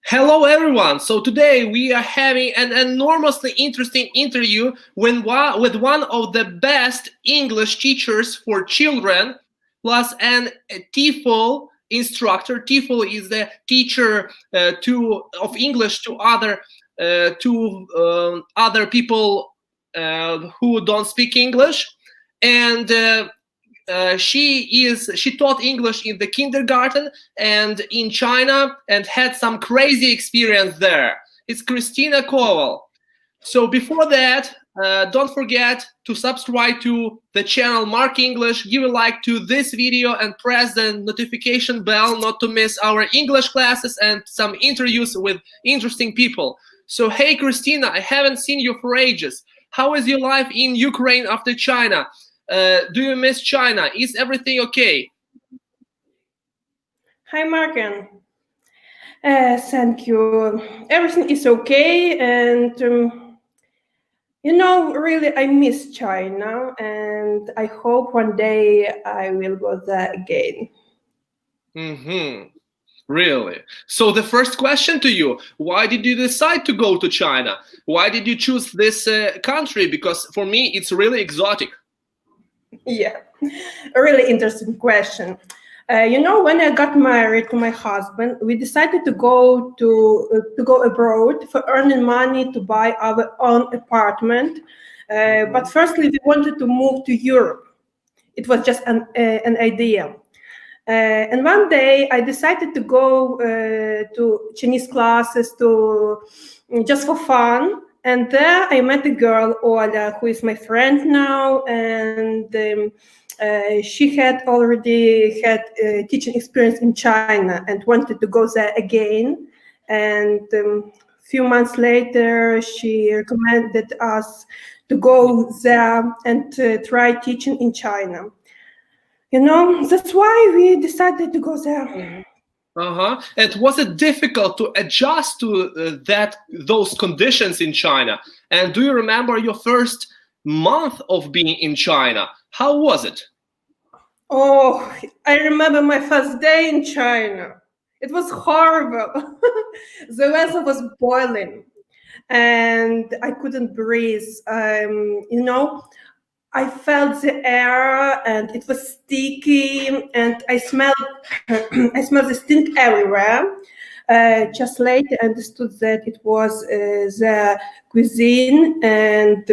Hello, everyone. So today we are having an enormously interesting interview with one of the best English teachers for children, plus a TEFL instructor. TEFL is the teacher of English to other people who don't speak English, and she taught English in the kindergarten and in China and had some crazy experience there. It's Christina Koval. So before that, don't forget to subscribe to the channel Mark English, give a like to this video and press the notification bell not to miss our English classes and some interviews with interesting people. So hey Christina, I haven't seen you for ages. How is your life in Ukraine after China? Do you miss China? Is everything okay? Hi, Morgan. Thank you. Everything is okay, and really, I miss China, and I hope one day I will go there again. Really? So the first question to you, why did you decide to go to China? Why did you choose this country? Because for me, it's really exotic. Yeah, a really interesting question. When I got married to my husband, we decided to go abroad for earning money to buy our own apartment. But firstly, we wanted to move to Europe. It was just an idea. And one day, I decided to go to Chinese classes just for fun. And there I met a girl, Ola, who is my friend now, and she had already had teaching experience in China and wanted to go there again. And a few months later, she recommended us to go there and try teaching in China. That's why we decided to go there. And was it difficult to adjust to those conditions in China? And do you remember your first month of being in China? How was it? Oh, I remember my first day in China. It was horrible. The weather was boiling, and I couldn't breathe. I felt the air, and it was sticky, and I smelled the stink everywhere. Just later, I understood that it was the cuisine, and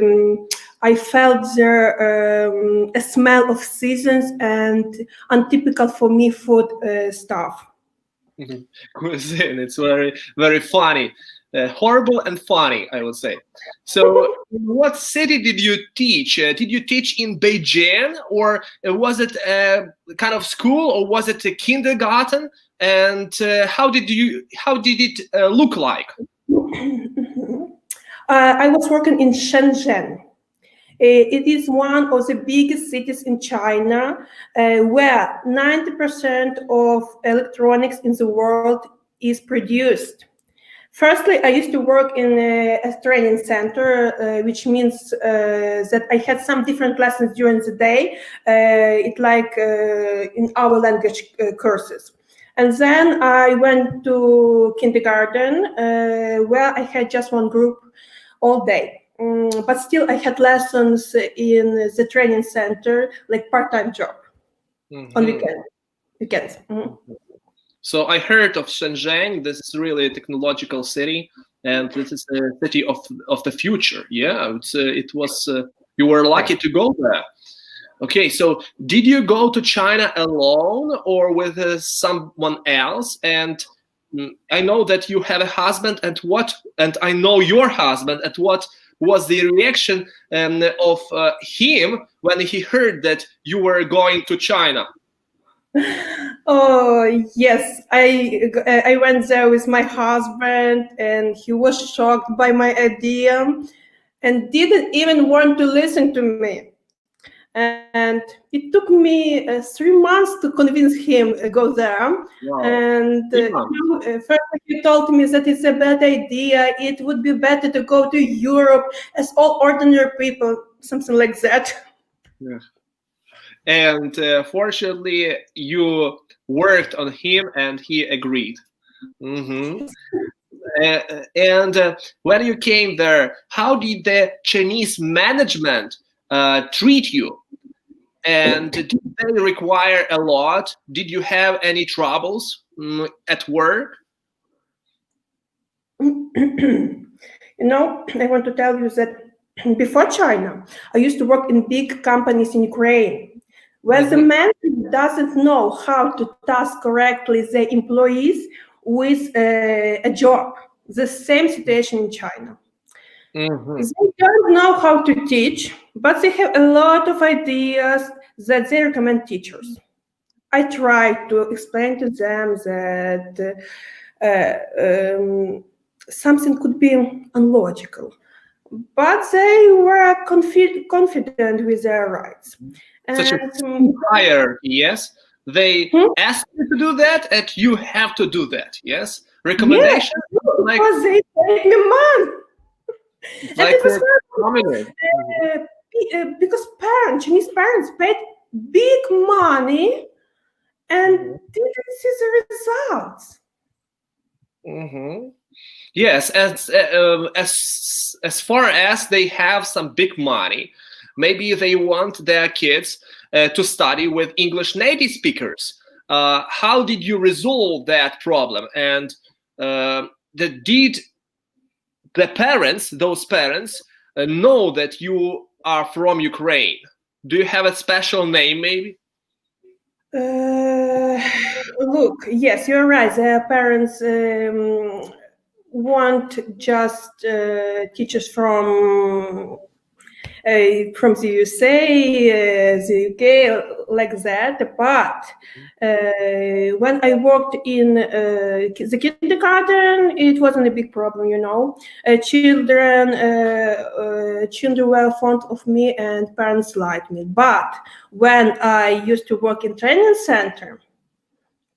I felt there a smell of seasons and untypical for me food stuff. Cuisine, it's very, very funny. Horrible and funny, I would say. So, in what city did you teach? Did you teach in Beijing, or was it a kind of school, or was it a kindergarten? And how did it look like? I was working in Shenzhen. It is one of the biggest cities in China, where 90% of electronics in the world is produced. Firstly, I used to work in a training center, which means that I had some different lessons during the day, in our language courses. And then I went to kindergarten, where I had just one group all day. But still, I had lessons in the training center, like part-time job on weekends. So I heard of Shenzhen. This is really a technological city, and this is the city of the future. Yeah, it was. You were lucky to go there. Okay, so did you go to China alone or with someone else? And I know that you have a husband, and I know your husband. And what was the reaction of him when he heard that you were going to China? Oh yes, I went there with my husband, and he was shocked by my idea, and didn't even want to listen to me. And it took me 3 months to convince him to go there. Wow. And first he told me that it's a bad idea. It would be better to go to Europe as all ordinary people, something like that. Yeah. And fortunately, you worked on him, and he agreed. And when you came there, how did the Chinese management treat you? And did they require a lot? Did you have any troubles at work? I want to tell you that before China, I used to work in big companies in Ukraine, where the manager doesn't know how to task correctly the employees with a job. The same situation in China. They don't know how to teach, but they have a lot of ideas that they recommend teachers. I try to explain to them that something could be unlogical, but they were confident with their rights. Such a hierarchy, yes? They ask you to do that, and you have to do that, yes? Recommendation? Yes, because they pay me money. Like because Chinese parents paid big money and didn't see the results. Yes, as far as they have some big money, maybe they want their kids to study with English native speakers. How did you resolve that problem? And did the parents, those parents, know that you are from Ukraine? Do you have a special name, maybe? Look, yes, you're right. Their parents want just teachers from the USA, the UK, like that. But when I worked in the kindergarten, it wasn't a big problem, children were fond of me and parents liked me. But when I used to work in training center,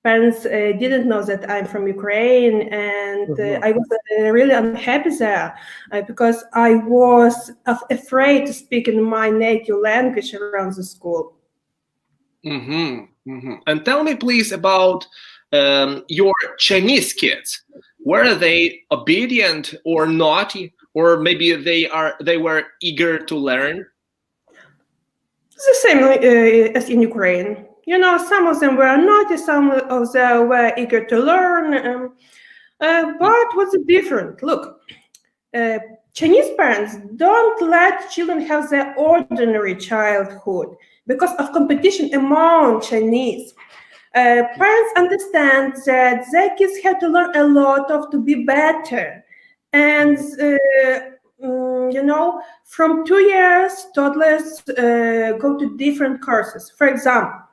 parents didn't know that I'm from Ukraine, and I was really unhappy there because I was afraid to speak in my native language around the school. And tell me, please, about your Chinese kids. Were they obedient or naughty, or maybe they were eager to learn? The same as in Ukraine. Some of them were naughty, some of them were eager to learn. But what's different? Look, Chinese parents don't let children have their ordinary childhood because of competition among Chinese. Parents understand that their kids have to learn a lot to be better. And from 2 years, toddlers go to different courses. For example,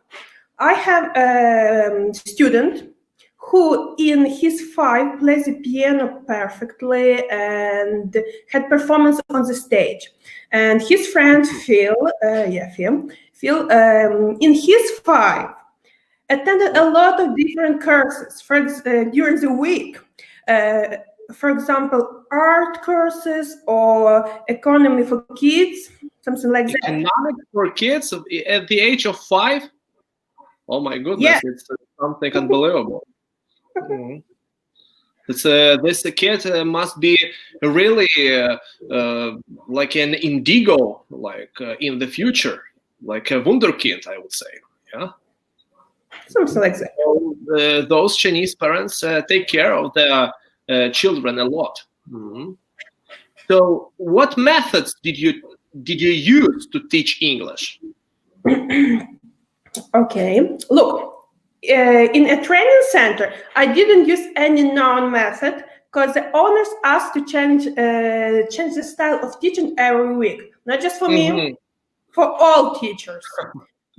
I have a student who in his 5 plays the piano perfectly and had performance on the stage. And his friend Phil, in his 5, attended a lot of different courses during the week. For example, art courses or economy for kids, something like that. Economics for kids at the age of 5? Oh my goodness, it's something unbelievable. This kid must be really like an indigo, like in the future, like a wunderkind, I would say. Yeah, something like that. So, those Chinese parents take care of their children a lot. So, what methods did you use to teach English? Okay, look. In a training center, I didn't use any known method because the owners asked to change the style of teaching every week, not just for me, for all teachers.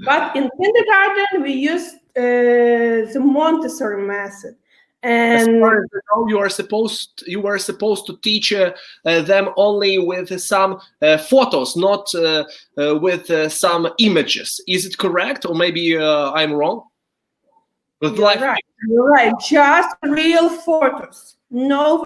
But in kindergarten, we used the Montessori method. And as far as I know, you were supposed to teach them only with some photos, not with some images. Is it correct, or maybe I'm wrong? With You're live right. You're right. Just real photos, no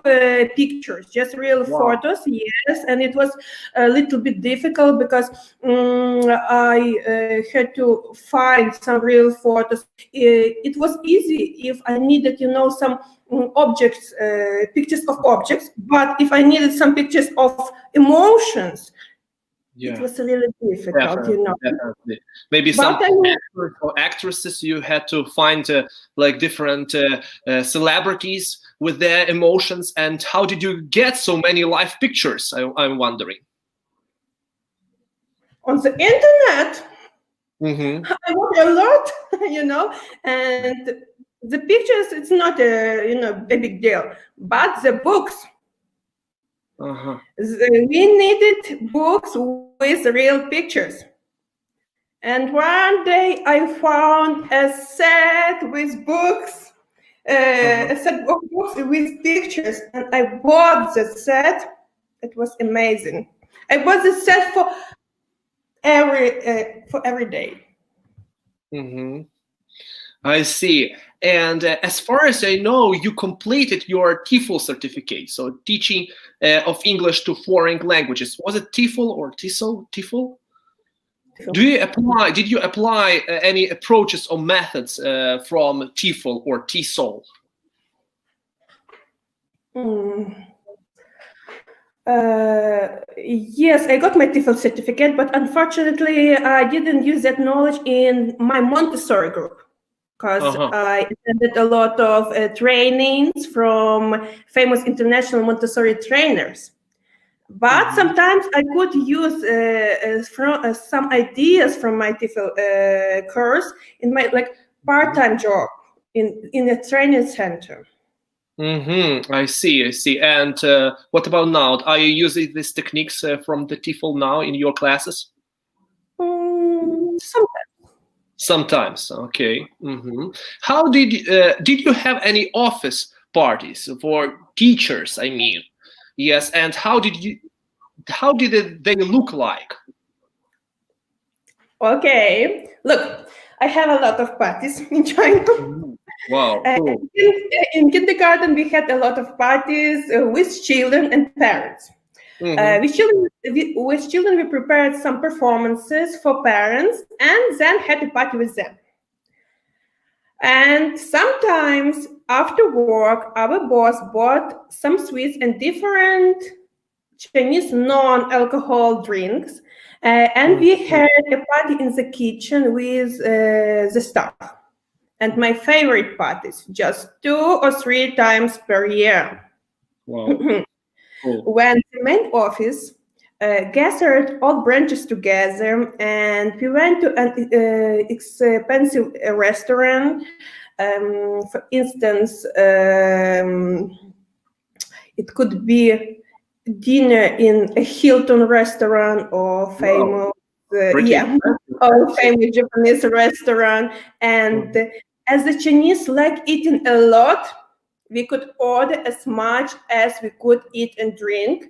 pictures, just real photos. Yes, and it was a little bit difficult because I had to find some real photos. It was easy if I needed, some objects, pictures of objects. But if I needed some pictures of emotions, it was really difficult, Definitely. Maybe some actors or actresses, you had to find like different celebrities with their emotions. And how did you get so many live pictures? I'm wondering. On the internet, Mm-hmm. I watch a lot, and the pictures, it's not a big deal, but the books. We needed books with real pictures. And one day I found a set with books, a set of books with pictures, and I bought the set. It was amazing. I bought the set for every day. Mm-hmm. I see. And as far as I know, you completed your TEFL certificate, so teaching of English to foreign languages. Was it TEFL or TEFL? Did you apply any approaches or methods from TEFL or TESOL? Yes, I got my TEFL certificate, but unfortunately, I didn't use that knowledge in my Montessori group because I attended a lot of trainings from famous international Montessori trainers. But sometimes I could use some ideas from my TEFL course in my part-time job in a training center. I see. And what about now? Are you using these techniques from the TEFL now in your classes? Sometimes. Okay. How did you have any office parties for teachers? I mean, yes. And how did they look like? Okay. Look, I have a lot of parties in China. Wow. Cool. In kindergarten, we had a lot of parties with children and parents. With children, we prepared some performances for parents and then had a party with them. And sometimes after work, our boss bought some sweets and different Chinese non-alcohol drinks. And we had a party in the kitchen with the staff. And my favorite parties, just 2 or 3 times per year. Wow. Cool. When the main office gathered all branches together, and we went to an expensive restaurant. For instance, it could be dinner in a Hilton restaurant or famous, or famous Japanese restaurant. And as the Chinese like eating a lot, we could order as much as we could eat and drink,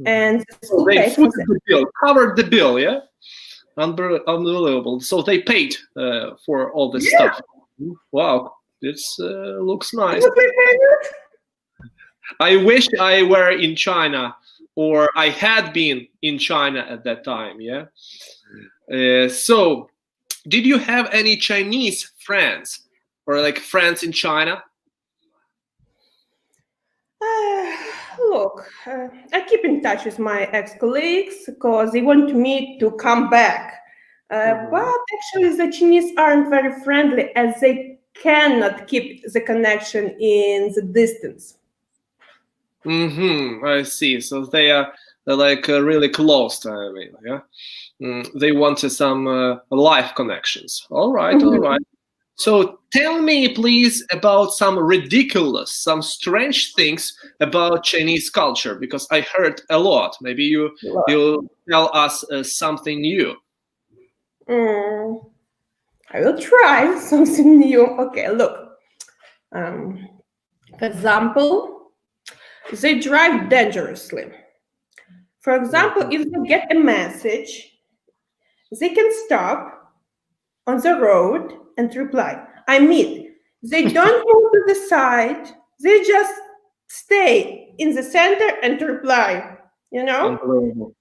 and they footed the bill, covered the bill, yeah? Unbelievable. So they paid for all this stuff. Wow, this looks nice. I wish I were in China, or I had been in China at that time, yeah? So, did you have any Chinese friends, or like friends in China? Look, I keep in touch with my ex-colleagues because they want me to come back. But actually, the Chinese aren't very friendly as they cannot keep the connection in the distance. I see. So they're like really close. I mean, yeah. They wanted some live connections. All right. So tell me, please, about some ridiculous, some strange things about Chinese culture, because I heard a lot. Maybe you'll tell us something new. I will try something new. Okay, look. For example, they drive dangerously. For example, if they get a message, they can stop on the road and reply. I mean, They don't move to the side. They just stay in the center and reply. Unbelievable.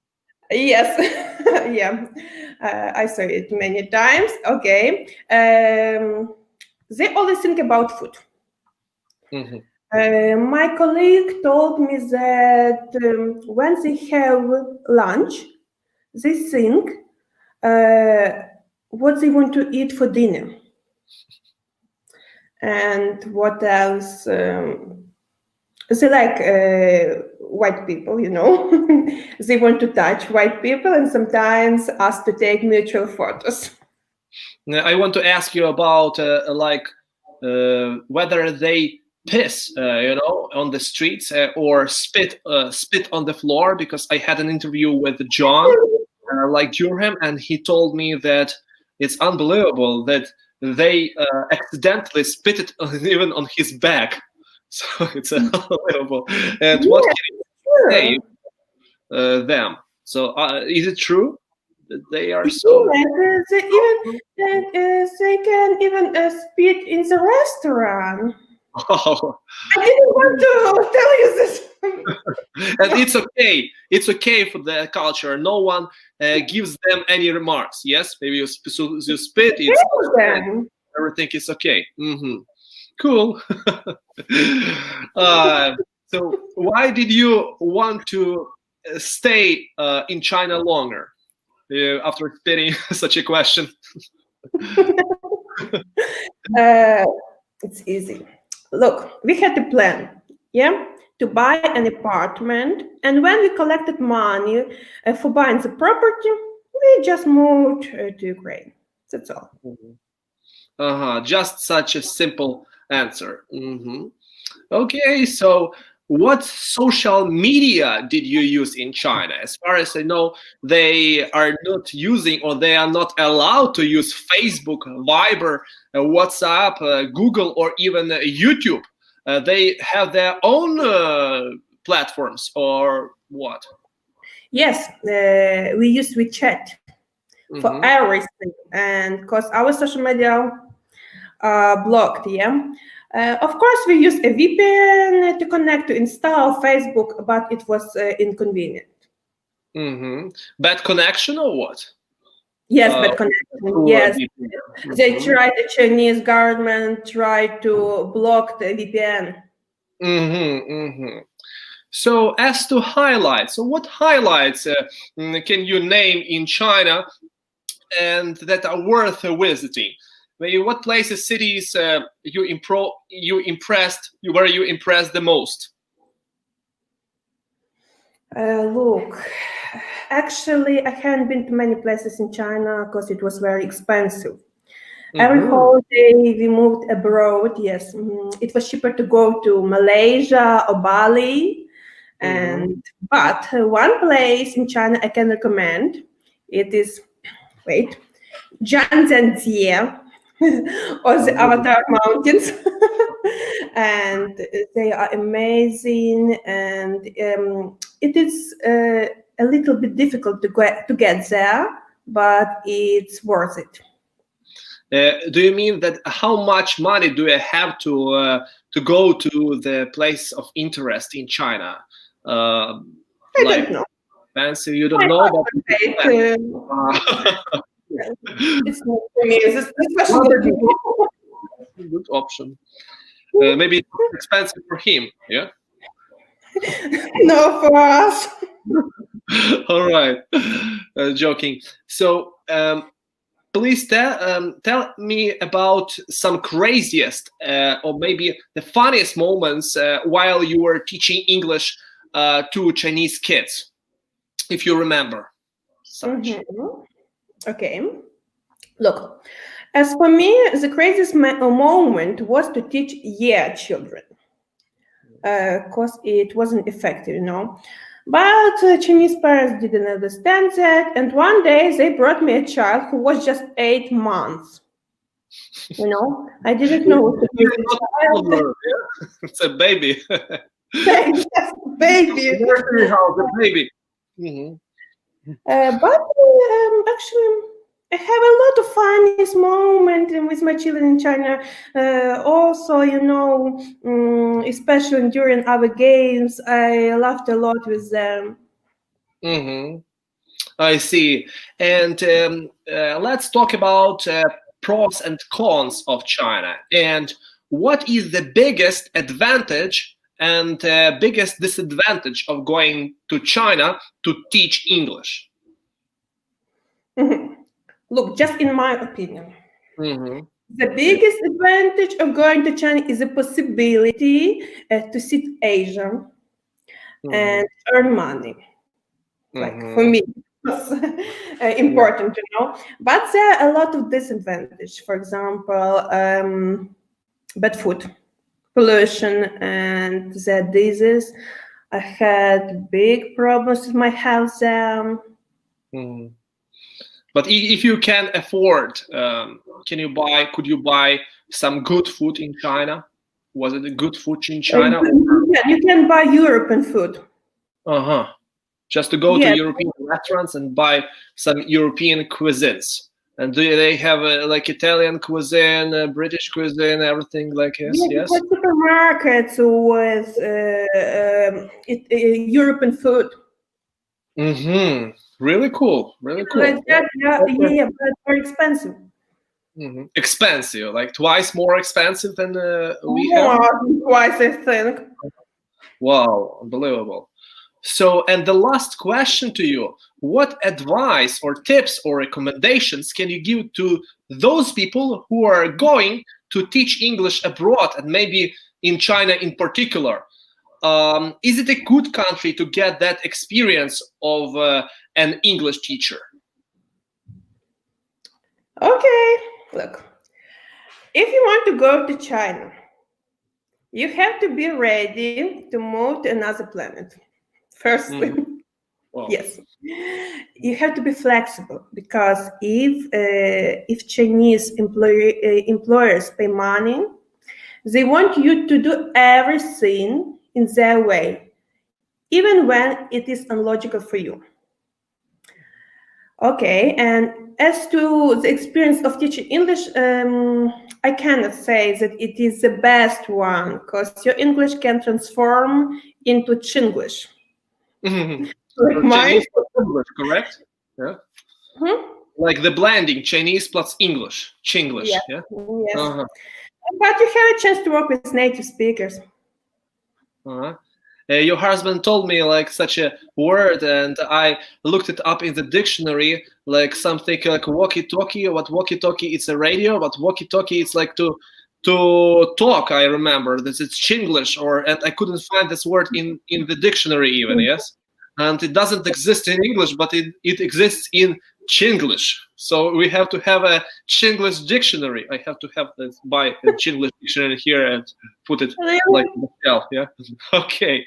Yes, yeah. I saw it many times. Okay. They always think about food. My colleague told me that when they have lunch, they think what they want to eat for dinner. And what else? They like white people, They want to touch white people and sometimes ask to take mutual photos. I want to ask you about whether they piss, on the streets or spit on the floor, because I had an interview with John, Durham, and he told me that it's unbelievable that they accidentally spit it even on his back. So it's unbelievable. And what can you say them? So is it true that they are so? They can even spit in the restaurant. Oh. I didn't want to tell you this. And it's okay. It's okay for the culture. No one gives them any remarks. Yes, maybe you spit. Everything is okay. Cool. So why did you want to stay in China longer after spitting such a question? It's easy. Look, we had a plan, to buy an apartment, and when we collected money for buying the property, we just moved to Ukraine. That's all. Just such a simple answer. Okay, so what social media did you use in China? As far as I know, they are not using, or they are not allowed to use Facebook, Viber, WhatsApp, Google, or even YouTube. They have their own platforms, or what? Yes, we use WeChat for everything, and because our social media are blocked, of course, we use a VPN to connect to install Facebook, but it was inconvenient. Bad connection or what? Yes, bad connection. Yes, they tried. The Chinese government tried to block the VPN. So, as to highlights, so what highlights can you name in China and that are worth visiting? Maybe what places, cities were you impressed the most? Look, actually, I hadn't been to many places in China because it was very expensive. Every holiday we moved abroad. Yes, it was cheaper to go to Malaysia or Bali. But one place in China I can recommend. It is Zhanjiang. Or the Avatar Mountains. And they are amazing, and it is a little bit difficult to get there, but it's worth it. Do you mean that how much money do I have to go to the place of interest in China? I don't know. Fancy, you don't know? It's not for me. It's a good option. Maybe it's expensive for him, yeah? No, for us. All right. Joking. So, please tell me about some craziest or maybe the funniest moments while you were teaching English to Chinese kids, if you remember such. Okay. Look, as for me, the craziest moment was to teach children, because it wasn't effective, But Chinese parents didn't understand that, and one day they brought me a child who was just 8 months. I didn't know what to do. It's a baby. Yes, baby. The baby. But actually, I have a lot of funniest moments with my children in China. Also, especially during our games, I laughed a lot with them. Mm-hmm. I see. And let's talk about pros and cons of China. And what is the biggest advantage and biggest disadvantage of going to China to teach English? Look, just in my opinion, Mm-hmm. the biggest advantage of going to China is the possibility to see Asia and earn money. Like for me, it's important to know. But there are a lot of disadvantages. For example, bad food, pollution, and the disease. I had big problems with my health there. But if you can afford, could you buy some good food in China? Was it a good food in China? Yeah, you can buy European food. Uh-huh. Just to go to European restaurants and buy some European cuisines. And do they have like Italian cuisine, British cuisine, everything like this? Yes. Supermarkets with European food. Mm-hmm. Really cool. Really cool. Like that, yeah, but very expensive. Mm-hmm. Expensive, like twice more expensive than we have? Twice, I think. Wow, unbelievable. So, and the last question to you, what advice or tips or recommendations can you give to those people who are going to teach English abroad and maybe in China in particular? Is it a good country to get that experience of an English teacher? Okay, look, if you want to go to China, you have to be ready to move to another planet. Firstly, Wow. Yes, you have to be flexible because if Chinese employers pay money, they want you to do everything in their way, even when it is illogical for you. Okay, and as to the experience of teaching English, I cannot say that it is the best one because your English can transform into Chinglish. Chinese plus English, correct? Yeah. Like the blending, Chinese plus English, Chinglish. Yeah. Yes. But you have a chance to work with native speakers. Your husband told me like such a word, and I looked it up in the dictionary, like something like walkie talkie. What walkie talkie? It's a radio, but walkie talkie it's like to talk. I remember this. It's Chinglish, and I couldn't find this word in the dictionary even. Yes, and it doesn't exist in English, but it exists in Chinglish. So we have to have a Chinglish dictionary. I have to buy a Chinglish dictionary here and put it like on the shelf. Yeah. Okay.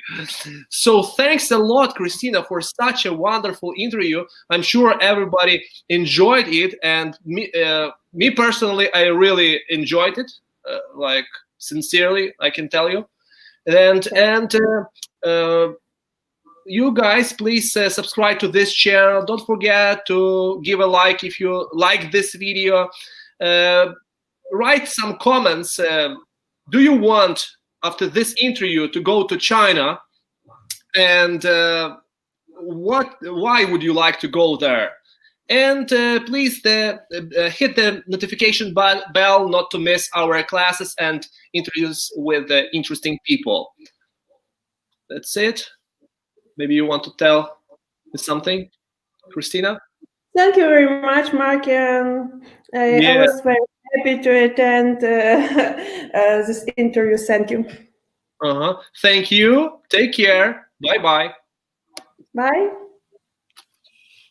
So thanks a lot, Christina, for such a wonderful interview. I'm sure everybody enjoyed it, and me personally, I really enjoyed it. Like sincerely, I can tell you. And you guys, please subscribe to this channel. Don't forget to give a like if you like this video. Write some comments. Do you want, after this interview, to go to China? And why would you like to go there? And please hit the notification bell not to miss our classes and interviews with interesting people. That's it. Maybe you want to tell something, Christina? Thank you very much, Mark. I was very happy to attend this interview. Thank you. Thank you. Take care. Bye-bye. Bye.